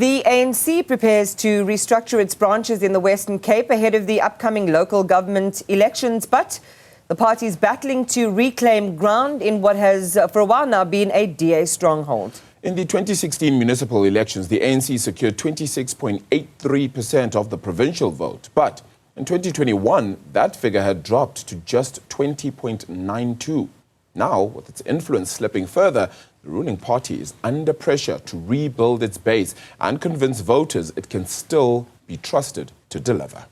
The ANC prepares to restructure its branches in the Western Cape ahead of the upcoming local government elections, but the party is battling to reclaim ground in what has for a while now been a DA stronghold. In the 2016 municipal elections, the ANC secured 26.83% of the provincial vote. But in 2021, that figure had dropped to just 20.92%. Now, with its influence slipping further, the ruling party is under pressure to rebuild its base and convince voters it can still be trusted to deliver.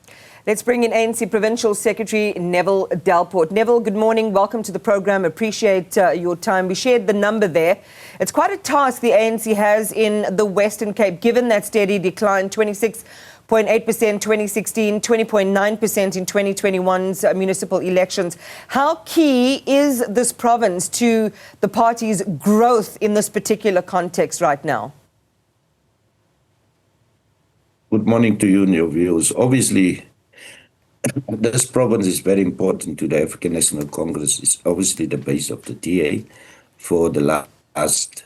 Let's bring in ANC Provincial Secretary Neville Delport. Neville, good morning. Welcome to the program. Appreciate your time. We shared the number there. It's quite a task the ANC has in the Western Cape, given that steady decline, 26.8% 2016, 20.9% in 2021's municipal elections. How key is this province to the party's growth in this particular context right now? Good morning to you and your viewers. Obviously, this province is very important to the African National Congress. It's obviously the base of the DA for the last,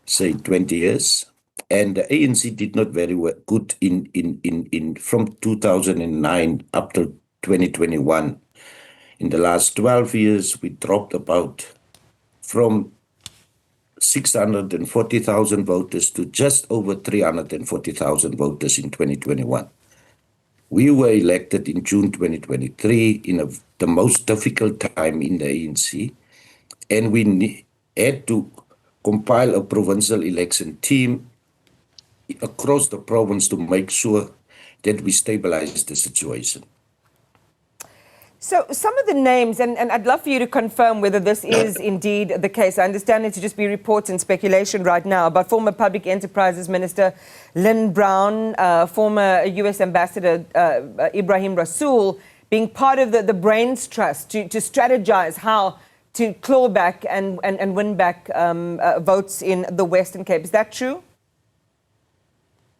say, 20 years. And the ANC did not very good in from 2009 up to 2021. In the last 12 years, we dropped about from 640,000 voters to just over 340,000 voters in 2021. We were elected in June 2023 in the most difficult time in the ANC, and we had to compile a provincial election team across the province to make sure that we stabilize the situation. So some of the names, and I'd love for you to confirm whether this is indeed the case. I understand it to just be reports and speculation right now, but former Public Enterprises Minister Lynn Brown, former US Ambassador Ibrahim Rasool being part of the Brains Trust to strategize how to claw back and win back votes in the Western Cape. Is that true?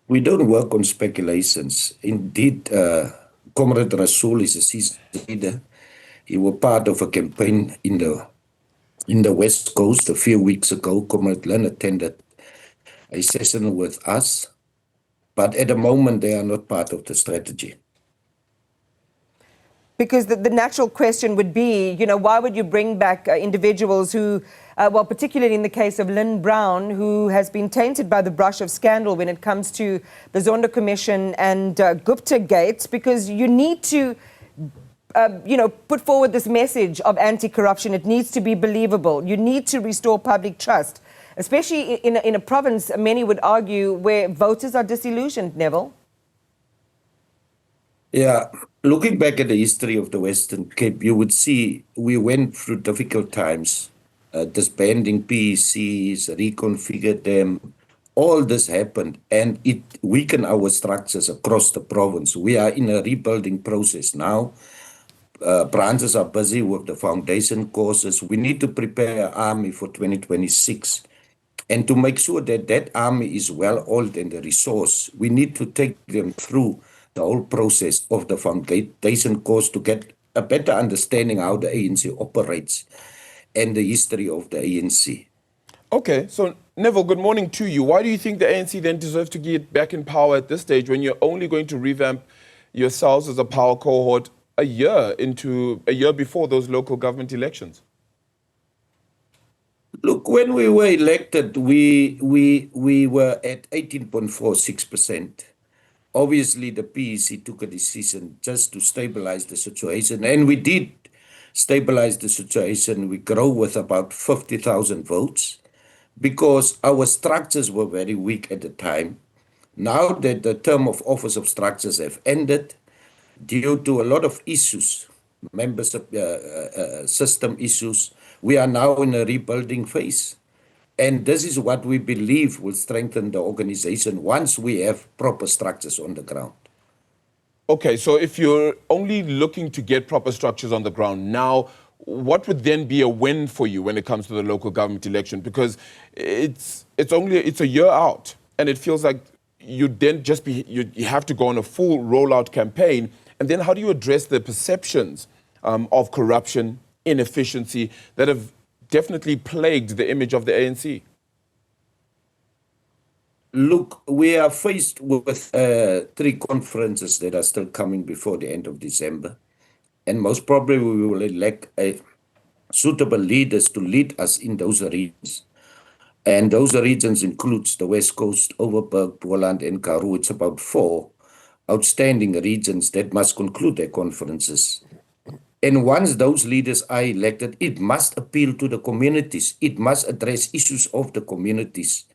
We don't work on speculations. Indeed, Comrade Rasool is a seasoned leader. He was part of a campaign in the West Coast a few weeks ago. Comrade Lynn attended a session with us, but at the moment they are not part of the strategy. Because the natural question would be, you know, why would you bring back individuals who, well, particularly in the case of Lynn Brown, who has been tainted by the brush of scandal when it comes to the Zondo Commission and Gupta Gates, because you need to, put forward this message of anti-corruption. It needs to be believable. You need to restore public trust, especially in a province, many would argue, where voters are disillusioned, Neville. Yeah, looking back at the history of the Western Cape, you would see we went through difficult times, disbanding PECs, reconfigured them. All this happened, and it weakened our structures across the province. We are in a rebuilding process now. Branches are busy with the foundation courses. We need to prepare our army for 2026. And to make sure that that army is well-oiled and resourced, we need to take them through the whole process of the foundation course to get a better understanding how the ANC operates and the history of the ANC. Okay, so Neville, good morning to you. Why do you think the ANC then deserves to get back in power at this stage when you're only going to revamp yourselves as a power cohort a year before those local government elections? Look, when we were elected, we were at 18.46%. Obviously, the PEC took a decision just to stabilize the situation, and we did stabilize the situation. We grew with about 50,000 votes because our structures were very weak at the time. Now that the term of office of structures have ended, due to a lot of issues, membership system issues, we are now in a rebuilding phase. And this is what we believe will strengthen the organization once we have proper structures on the ground. Okay, so if you're only looking to get proper structures on the ground now, what would then be a win for you when it comes to the local government election? Because it's a year out, and it feels like you have to go on a full rollout campaign. And then how do you address the perceptions of corruption, inefficiency that have definitely plagued the image of the ANC? Look, we are faced with 3 conferences that are still coming before the end of December. And most probably we will elect suitable leaders to lead us in those regions. And those regions includes the West Coast, Overberg, Boland, and Karoo. It's about 4 outstanding regions that must conclude their conferences. And once those leaders are elected, it must appeal to the communities. It must address issues of the communities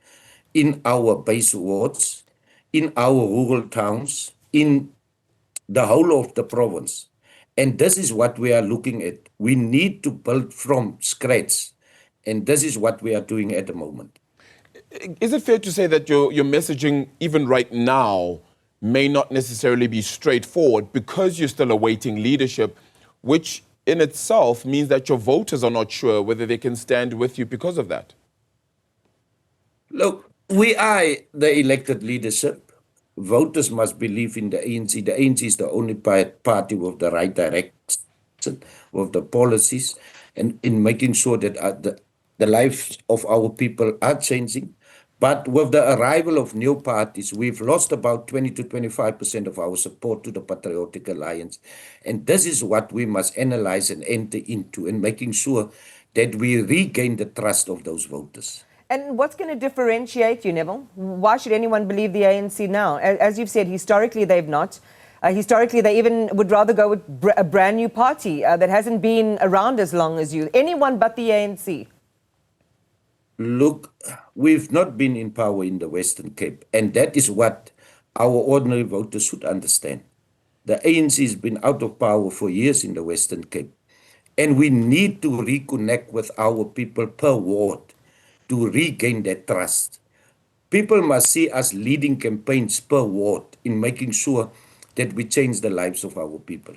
in our base wards, in our rural towns, in the whole of the province. And this is what we are looking at. We need to build from scratch. And this is what we are doing at the moment. Is it fair to say that your messaging, even right now, may not necessarily be straightforward because you're still awaiting leadership, which in itself means that your voters are not sure whether they can stand with you because of that? Look, we are the elected leadership. Voters must believe in the ANC. The ANC is the only party with the right direction, with the policies, and in making sure that the lives of our people are changing. But with the arrival of new parties, we've lost about 20 to 25% of our support to the Patriotic Alliance. And this is what we must analyze and enter into, and making sure that we regain the trust of those voters. And what's going to differentiate you, Neville? Why should anyone believe the ANC now? As you've said, historically they've not. Historically, they even would rather go with a brand new party that hasn't been around as long as you. Anyone but the ANC. Look, we've not been in power in the Western Cape, and that is what our ordinary voters should understand. The ANC has been out of power for years in the Western Cape, and we need to reconnect with our people per ward to regain that trust. People must see us leading campaigns per ward in making sure that we change the lives of our people.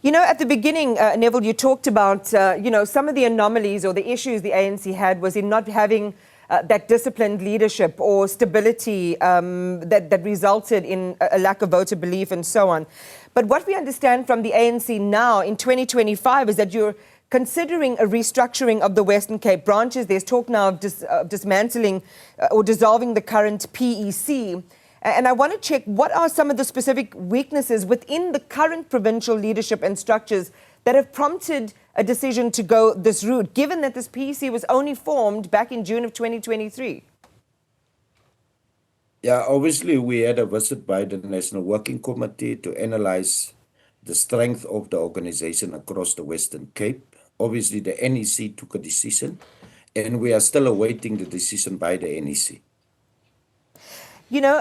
You know, at the beginning, Neville, you talked about, some of the anomalies or the issues the ANC had was in not having that disciplined leadership or stability that resulted in a lack of voter belief and so on. But what we understand from the ANC now in 2025 is that you're considering a restructuring of the Western Cape branches. There's talk now of dismantling or dissolving the current PEC. And I want to check, what are some of the specific weaknesses within the current provincial leadership and structures that have prompted a decision to go this route, given that this PEC was only formed back in June of 2023? Yeah, obviously we had a visit by the National Working Committee to analyze the strength of the organization across the Western Cape. Obviously the NEC took a decision, and we are still awaiting the decision by the NEC. You know,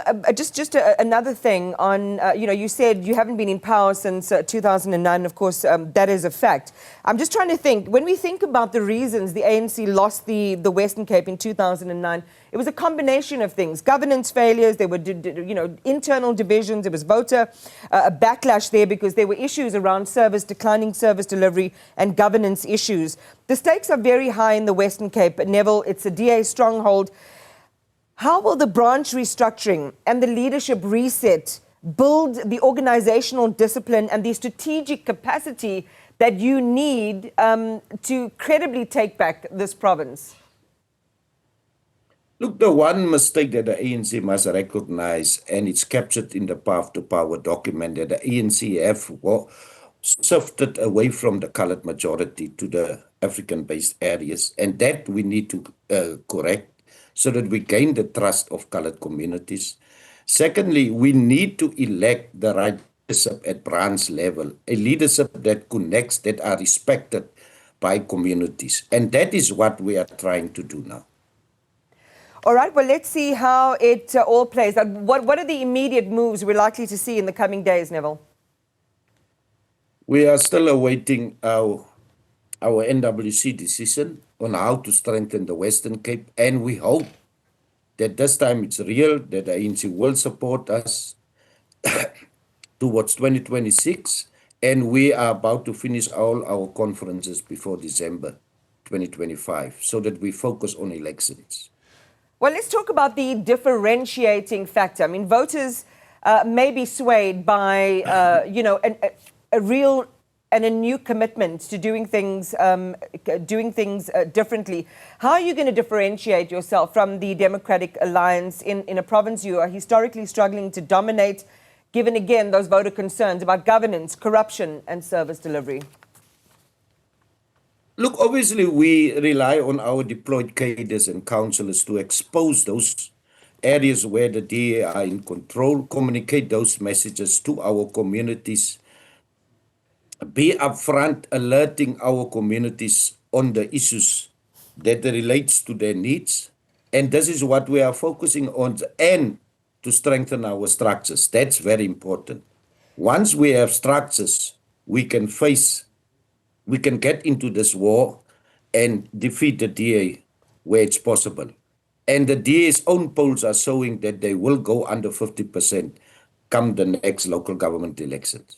another thing on, you said you haven't been in power since 2009. Of course, that is a fact. I'm just trying to think, when we think about the reasons the ANC lost the Western Cape in 2009, it was a combination of things. Governance failures, there were, internal divisions, there was voter backlash there because there were issues around declining service delivery and governance issues. The stakes are very high in the Western Cape. Neville, it's a DA stronghold. How will the branch restructuring and the leadership reset build the organizational discipline and the strategic capacity that you need to credibly take back this province? Look, the one mistake that the ANC must recognize, and it's captured in the Path to Power document, that the ANC have shifted away from the colored majority to the African-based areas, and that we need to correct, so that we gain the trust of colored communities. Secondly, we need to elect the right leadership at branch level, a leadership that connects, that are respected by communities. And that is what we are trying to do now. All right, well, let's see how it all plays out. What are the immediate moves we're likely to see in the coming days, Neville? We are still awaiting our NWC decision on how to strengthen the Western Cape, and we hope that this time it's real, that the ANC will support us towards 2026, and we are about to finish all our conferences before December 2025, so that we focus on elections. Well, let's talk about the differentiating factor. I mean, voters may be swayed by, a real and a new commitment to doing things differently. How are you going to differentiate yourself from the Democratic Alliance in a province you are historically struggling to dominate, given again those voter concerns about governance, corruption, and service delivery? Look, obviously, we rely on our deployed cadres and councillors to expose those areas where the DA are in control, communicate those messages to our communities, be upfront, alerting our communities on the issues that relates to their needs. And this is what we are focusing on, and to strengthen our structures. That's very important. Once we have structures, we can get into this war and defeat the DA where it's possible. And the DA's own polls are showing that they will go under 50% come the next local government elections.